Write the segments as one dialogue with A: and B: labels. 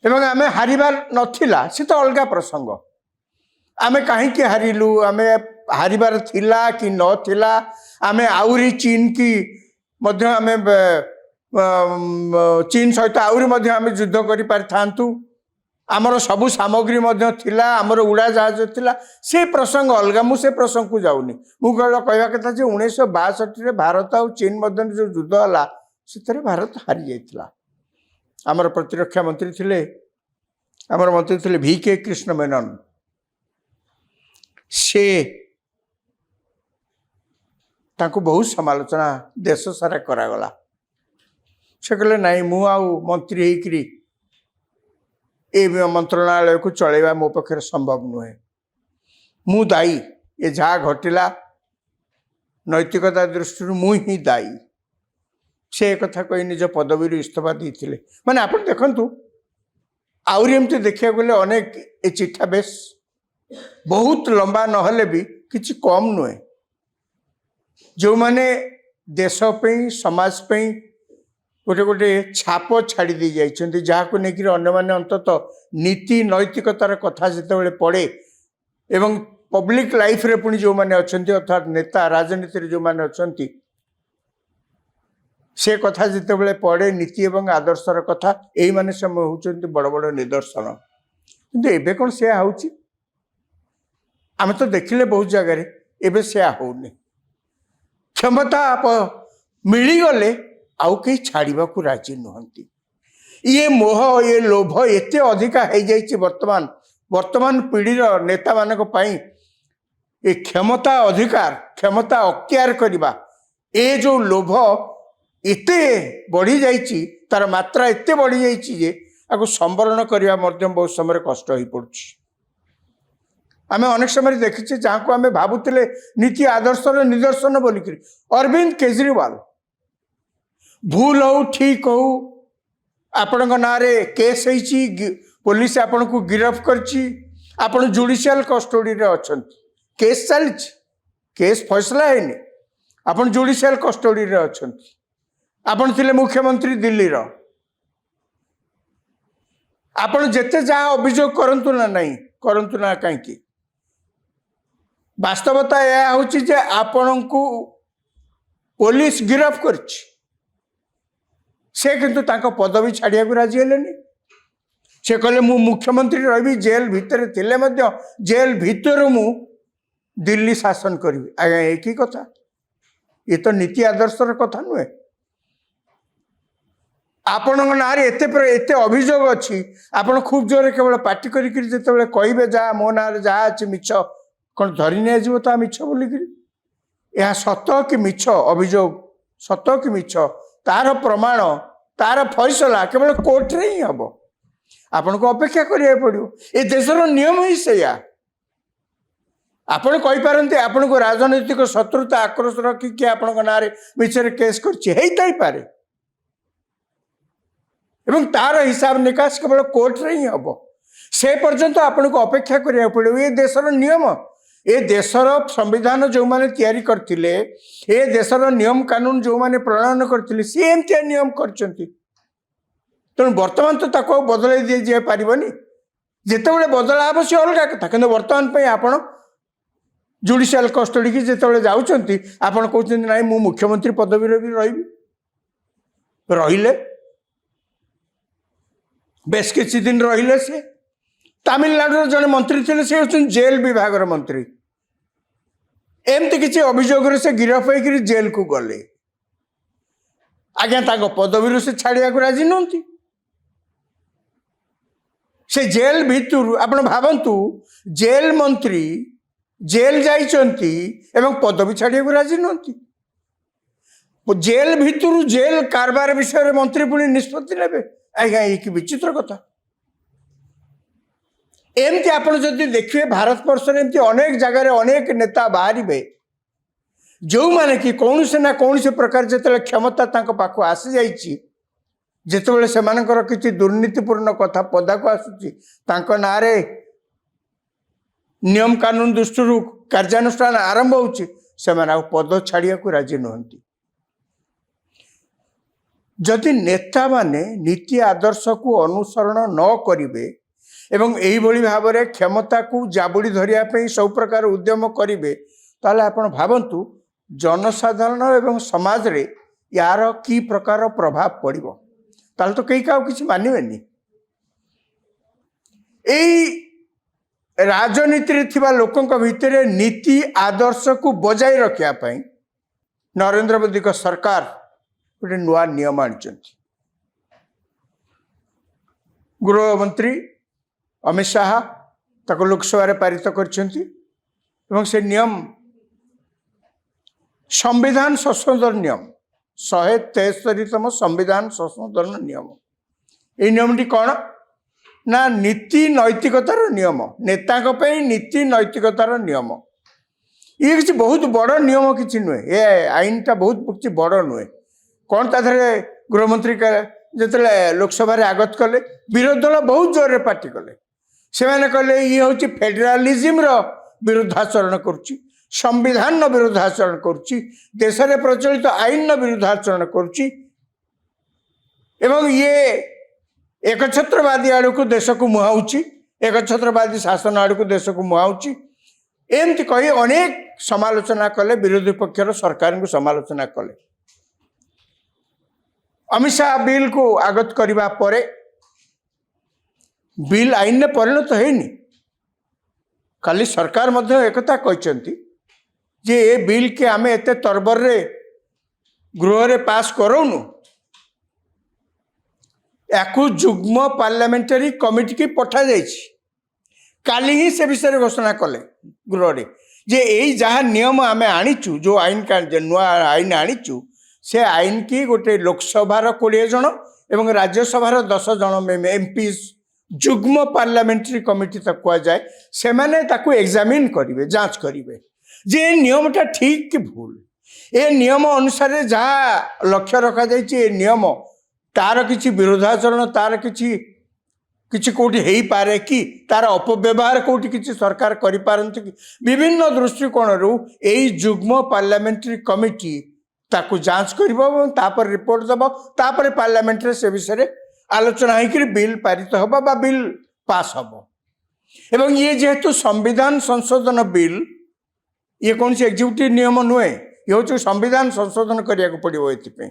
A: ଏବଂ ଆମେ ହାରିବାର ନଥିଲା ସେ ତ ଅଲଗା ପ୍ରସଙ୍ଗ। ଆମେ କାହିଁକି ହାରିଲୁ, ଆମେ ହାରିବାର ଥିଲା କି ନଥିଲା, ଆମେ ଆହୁରି ଚୀନ କି ମଧ୍ୟ ଆମେ ଚୀନ ସହିତ ଆହୁରି ମଧ୍ୟ ଆମେ ଯୁଦ୍ଧ କରିପାରିଥାନ୍ତୁ, ଆମର ସବୁ ସାମଗ୍ରୀ ମଧ୍ୟ ଥିଲା, ଆମର ଉଡ଼ାଜାହାଜ ଥିଲା, ସେ ପ୍ରସଙ୍ଗ ଅଲଗା। ମୁଁ ସେ ପ୍ରସଙ୍ଗକୁ ଯାଉନି। ମୁଁ କେବଳ କହିବା କଥା ଯେ 1962ରେ ଭାରତ ଆଉ ଚୀନ ମଧ୍ୟରେ ଯେଉଁ ଯୁଦ୍ଧ ହେଲା ସେଥିରେ ଭାରତ ହାରି ଯାଇଥିଲା। ଆମର ପ୍ରତିରକ୍ଷା ମନ୍ତ୍ରୀ ଥିଲେ, ଆମର ମନ୍ତ୍ରୀ ଥିଲେ VK କୃଷ୍ଣ ମେନନ। ସେ ତାଙ୍କୁ ବହୁତ ସମାଲୋଚନା ଦେଶ ସାରା କରାଗଲା। ସେ କହିଲେ ନାଇଁ, ମୁଁ ଆଉ ମନ୍ତ୍ରୀ ହେଇକରି ଏ ମନ୍ତ୍ରଣାଳୟକୁ ଚଳେଇବା ମୋ ପକ୍ଷରେ ସମ୍ଭବ ନୁହେଁ, ମୁଁ ଦାୟୀ, ଏ ଯାହା ଘଟିଲା ନୈତିକତା ଦୃଷ୍ଟିରୁ ମୁଁ ହିଁ ଦାୟୀ। ସେ କଥା କହି ନିଜ ପଦବୀରୁ ଇସ୍ତଫା ଦେଇଥିଲେ। ମାନେ ଆପଣ ଦେଖନ୍ତୁ, ଆହୁରି ଏମିତି ଦେଖିବାକୁ ଗଲେ ଅନେକ ଏ ଚିଠା ବେଶ ବହୁତ ଲମ୍ବା ନହେଲେ ବି କିଛି କମ୍ ନୁହେଁ। ଯେଉଁମାନେ ଦେଶ ପାଇଁ ସମାଜ ପାଇଁ ଗୋଟେ ଗୋଟେ ଛାପ ଛାଡ଼ି ଦେଇ ଯାଇଛନ୍ତି, ଯାହାକୁ ନେଇକରି ଅନ୍ୟମାନେ ଅନ୍ତତଃ ନୀତି ନୈତିକତାର କଥା ଯେତେବେଳେ ପଡ଼େ ଏବଂ ପବ୍ଲିକ ଲାଇଫରେ ପୁଣି ଯେଉଁମାନେ ଅଛନ୍ତି ଅର୍ଥାତ୍ ନେତା ରାଜନୀତିରେ ଯେଉଁମାନେ ଅଛନ୍ତି ସେ କଥା ଯେତେବେଳେ ପଡ଼େ, ନୀତି ଏବଂ ଆଦର୍ଶର କଥା, ଏଇମାନେ ସବୁ ହେଉଛନ୍ତି ବଡ଼ ବଡ଼ ନିଦର୍ଶନ। କିନ୍ତୁ ଏବେ କ'ଣ ସେୟା ହେଉଛି? ଆମେ ତ ଦେଖିଲେ ବହୁତ ଜାଗାରେ ଏବେ ସେୟା ହେଉନି। କ୍ଷମତା ମିଳିଗଲେ ଆଉ କେହି ଛାଡ଼ିବାକୁ ରାଜି ନୁହନ୍ତି। ଇଏ ମୋହ, ଇଏ ଲୋଭ ଏତେ ଅଧିକା ହେଇଯାଇଛି ବର୍ତ୍ତମାନ ପିଢ଼ିର ନେତାମାନଙ୍କ ପାଇଁ। ଏ କ୍ଷମତା ଅଧିକାର, କ୍ଷମତା ଅକ୍ତିଆର କରିବା, ଏ ଯେଉଁ ଲୋଭ ଏତେ ବଢ଼ିଯାଇଛି, ତାର ମାତ୍ରା ଏତେ ବଢ଼ିଯାଇଛି ଯେ ଆକୁ ସମ୍ବରଣ କରିବା ମଧ୍ୟ ବହୁତ ସମୟରେ କଷ୍ଟ ହୋଇପଡ଼ୁଛି। ଆମେ ଅନେକ ସମୟରେ ଦେଖିଛେ ଯାହାକୁ ଆମେ ଭାବୁଥିଲେ ନୀତି ଆଦର୍ଶର ନିଦର୍ଶନ ବୋଲିକିରି, ଅରବିନ୍ଦ କେଜରିୱାଲ, ଭୁଲ ହଉ ଠିକ ହଉ, ଆପଣଙ୍କ ନାଁରେ କେସ୍ ହେଇଛି, ପୋଲିସ ଆପଣଙ୍କୁ ଗିରଫ କରିଛି, ଆପଣ ଜୁଡ଼ିସିଆଲ କଷ୍ଟଡିରେ ଅଛନ୍ତି, କେସ୍ ଚାଲିଛି, କେସ୍ ଫଇସଲା ହେଇନି, ଆପଣ ଜୁଡ଼ିସିଆଲ କଷ୍ଟଡିରେ ଅଛନ୍ତି, ଆପଣ ଥିଲେ ମୁଖ୍ୟମନ୍ତ୍ରୀ ଦିଲ୍ଲୀର, ଆପଣ ଯେତେ ଯାହା ଅଭିଯୋଗ କରନ୍ତୁ ନା ନାହିଁ, କରନ୍ତୁ ନା କାହିଁକି, ବାସ୍ତବତା ଏହା ହେଉଛି ଯେ ଆପଣଙ୍କୁ ପୋଲିସ ଗିରଫ କରିଛି। ସେ କିନ୍ତୁ ତାଙ୍କ ପଦବୀ ଛାଡ଼ିବାକୁ ରାଜି ହେଲେନି। ସେ କହିଲେ ମୁଁ ମୁଖ୍ୟମନ୍ତ୍ରୀ ରହିବି, ଜେଲ ଭିତରେ ଥିଲେ ମଧ୍ୟ ଜେଲ ଭିତରୁ ମୁଁ ଦିଲ୍ଲୀ ଶାସନ କରିବି। ଆଜ୍ଞା, ଏ କି କଥା? ଏ ତ ନୀତି ଆଦର୍ଶର କଥା ନୁହେଁ। ଆପଣଙ୍କ ନାଁରେ ଏତେ ଅଭିଯୋଗ ଅଛି, ଆପଣ ଖୁବ୍ ଜୋରରେ କେବଳ ପାଟି କରିକି ଯେତେବେଳେ କହିବେ ଯାହା ମୋ ନାଁରେ ଯାହା ଅଛି ମିଛ, କ'ଣ ଧରି ନିଆଯିବ ତା ମିଛ ବୋଲିକିରି? ଏହା ସତ କି ମିଛ ଅଭିଯୋଗ, ସତ କି ମିଛ ତାର ପ୍ରମାଣ, ତାର ଫଇସଲା କେବଳ କୋର୍ଟରେ ହିଁ ହବ। ଆପଣଙ୍କୁ ଅପେକ୍ଷା କରିବାକୁ ପଡ଼ିବ। ଏ ଦେଶର ନିୟମ ହିଁ ସେଇଆ। ଆପଣ କହିପାରନ୍ତି ଆପଣଙ୍କୁ ରାଜନୈତିକ ଶତ୍ରୁତା ଆକ୍ରୋଶ ରଖିକି ଆପଣଙ୍କ ନାଁରେ ମିଛରେ କେସ୍ କରିଛି, ହେଇଥାଇପାରେ, ଏବଂ ତାର ହିସାବ ନିକାଶ କେବଳ କୋର୍ଟରେ ହିଁ ହବ। ସେ ପର୍ଯ୍ୟନ୍ତ ଆପଣଙ୍କୁ ଅପେକ୍ଷା କରିବାକୁ ପଡ଼ିବ। ଏ ଦେଶର ନିୟମ, ଏ ଦେଶର ସମ୍ବିଧାନ ଯେଉଁମାନେ ତିଆରି କରିଥିଲେ, ଏ ଦେଶର ନିୟମ କାନୁନ ଯେଉଁମାନେ ପ୍ରଣୟନ କରିଥିଲେ, ସିଏ ଏମିତିଆ ନିୟମ କରିଛନ୍ତି। ତେଣୁ ବର୍ତ୍ତମାନ ତ ତାକୁ ଆଉ ବଦଳାଇ ଦିଆଯାଇପାରିବନି। ଯେତେବେଳେ ବଦଳା ହେବ ସେ ଅଲଗା କଥା, କିନ୍ତୁ ବର୍ତ୍ତମାନ ପାଇଁ ଆପଣ ଜୁଡ଼ିସିଆଲ କଷ୍ଟଡିକି ଯେତେବେଳେ ଯାଉଛନ୍ତି, ଆପଣ କହୁଛନ୍ତି ନାଇଁ ମୁଁ ମୁଖ୍ୟମନ୍ତ୍ରୀ ପଦବୀରେ ବି ରହିବି। ରହିଲେ ବେଶ କିଛି ଦିନ ରହିଲେ। ସେ ତାମିଲନାଡୁର ଜଣେ ମନ୍ତ୍ରୀ ଥିଲେ, ସେ ହେଉଛନ୍ତି ଜେଲ ବିଭାଗର ମନ୍ତ୍ରୀ। ଏମିତି କିଛି ଅଭିଯୋଗରେ ସେ ଗିରଫ ହେଇକରି ଜେଲକୁ ଗଲେ। ଆଜ୍ଞା, ତାଙ୍କ ପଦବୀରୁ ସେ ଛାଡ଼ିବାକୁ ରାଜି ନୁହନ୍ତି। ସେ ଜେଲ ଭିତରୁ ଆପଣ ଭାବନ୍ତୁ, ଜେଲ ମନ୍ତ୍ରୀ ଜେଲ ଯାଇଛନ୍ତି ଏବଂ ପଦବୀ ଛାଡ଼ିବାକୁ ରାଜି ନୁହନ୍ତି। ଜେଲ ଭିତରୁ ଜେଲ କାରବାର ବିଷୟରେ ମନ୍ତ୍ରୀ ପୁଣି ନିଷ୍ପତ୍ତି ନେବେ। ଆଜ୍ଞା, ଏ କି ବିଚିତ୍ର କଥା। ଏମିତି ଆପଣ ଯଦି ଦେଖିବେ ଭାରତବର୍ଷରେ ଏମିତି ଅନେକ ଜାଗାରେ ଅନେକ ନେତା ବାହାରିବେ, ଯେଉଁମାନେ କି କୌଣସି ନା କୌଣସି ପ୍ରକାର ଯେତେବେଳେ କ୍ଷମତା ତାଙ୍କ ପାଖକୁ ଆସିଯାଇଛି, ଯେତେବେଳେ ସେମାନଙ୍କର କିଛି ଦୁର୍ନୀତିପୂର୍ଣ୍ଣ କଥା ପଦାକୁ ଆସୁଛି, ତାଙ୍କ ନାଁରେ ନିୟମ କାନୁନ ଦୃଷ୍ଟିରୁ କାର୍ଯ୍ୟାନୁଷ୍ଠାନ ଆରମ୍ଭ ହେଉଛି, ସେମାନେ ଆଉ ପଦ ଛାଡ଼ିବାକୁ ରାଜି ନୁହନ୍ତି। जदि नेता माने नीति आदर्श को अनुसरण न करिवे एवं एइभଳି भाବରେ क्षमता को जाबुड़ी धरिया पे सब प्रकार उद्यम करिवे ताले आपण भावंतु जनसाधारण एवं समाज रे यार की प्रकार प्रभाव पड़िबो ताले तो कई का किछि मानिबेनी। एई राजनीति रे थिबा लोकंक भितरे नीति आदर्श को बजाय रखिया पई नरेंद्र मोदी को सरकार गोटे नुआ नियम आनिचंती। गृह मंत्री अमित शाह ताको लोकसभा रे पारित करछंती एवं से नियम संविधान संशोधन नियम 173तम संविधान संशोधन नियम। ये नियमटी कौन ना नीति नैतिकतार नियम नेता नीति नैतिकतार नियम। ये किसी बहुत बड़ नियम किसी नुहे ये आईन टा बहुत किसी बड़ नुहे कौन ताधरे गृहमंत्री जो लोकसभा आगत कले विरोधी दल बहुत जोर पार्टी कले से मैंने कहले ये हूँ फेडरालिज्म विरुद्धाचरण करुच्ची संविधान विरुद्धाचरण करुच्ची देश में प्रचलित आईन विरुद्धाचरण करुच्ची एवं ये एकछत्रवादी आड़ को देश को मुहाऊँची एकछत्रवादी शासन आड़ को देश को मुहाऊँची एमती कही अनेक समालोचना कले विरोधी पक्षर सरकार को समालोचना कले। अमित शाह बिल को आगत करने पर बिल आईन में परिणत होनी खाली सरकार मध्य एकता कहते जे ए बिल के आम एत तरबर रे गृह रे पास करूनु याकू जुग्म पार्लियामेंटारी कमिटी की पठा जाइछि काली ही से विषय घोषणा कले गृह रे जे यही जहाँ नियम आम आनीचु जो आईन का नुआ आईन आनीचु से आईन की गोटे लोकसभार 20 जन एवं राज्यसभार 10 जन एमपी जुग्म पार्लियामेंटारी कमिटी तक कह जाए से माने ताकू एग्जामिन करिवे जांच करिवे जे नियमटा ठीक कि भूल ए नियम अनुसार जहाँ लक्ष्य रखा जाइए नियम तार किछि विरोधाचरण तार किछि कोठी हेई पारे कि तार अपव्यवहार कोठी किछि सरकार करि पारंती कि विभिन्न दृष्टिकोण रु एई जुग्म पार्लियामेंटारी कमिटी ताकू जांच करिवो तापर रिपोर्ट दबो तापर पार्लियामेंट रे से विषय आलोचना होकर बिल पारित होबा बा बिल पास होबो एवं ये जेहेतु संविधान संशोधन बिल ये कौन सी एग्जीक्यूटिव नियम नुहे ये हूँ संविधान संशोधन करने को पड़ो ये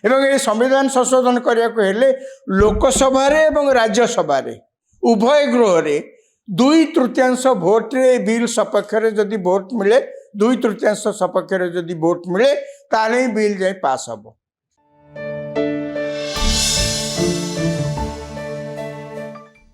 A: एवं ये संविधान संशोधन करने को हेले लोकसभा एवं राज्यसभा उभय गृह रे 2/3 भोट रे बिल सपक्ष जदि भोट मिले 2/3 सपक्ष जदि भोट मिले ताले बिल जाए पास हम।